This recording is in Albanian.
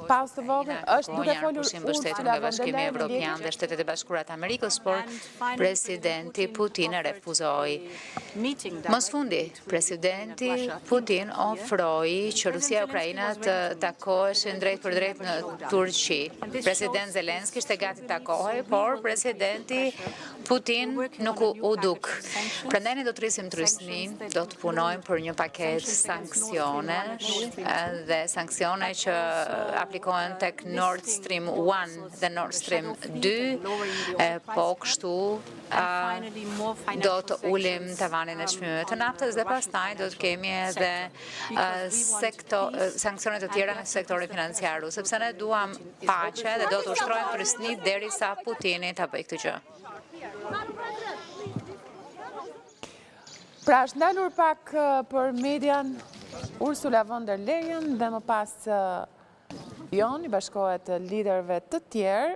pauzë të vogël, është duke folur pushim mbështetur nga Bashkimi Evropian dhe Shtetet e Bashkuara të Amerikës, por presidenti Putin e refuzoi. Mos fundi, presidenti Putin ofroi që Rusia e Ukraina të takoheshin drejt për drejt në Turqi. President Zelenski ishte gati të takohej, por presidenti Putin nuk u duk. Prandaj ne do të rrisim trysnin, do të punojmë për një paketë sanksionesh dhe sanksione që aplikohen tek Nord Stream 1 dhe Nord Stream 2, po kështu do të ulim tavanin e çmimeve të naftës dhe pastaj do të kemi edhe sanksione të tjera në sektorin financiar, sepse ne duam paqe dhe do të ushtrojmë trysni derisa Putini ta bëjë këtë gjë. Pra është ndalur pak për median Ursula von der Leyen dhe më pas Joni bashkohet liderëve të tjerë.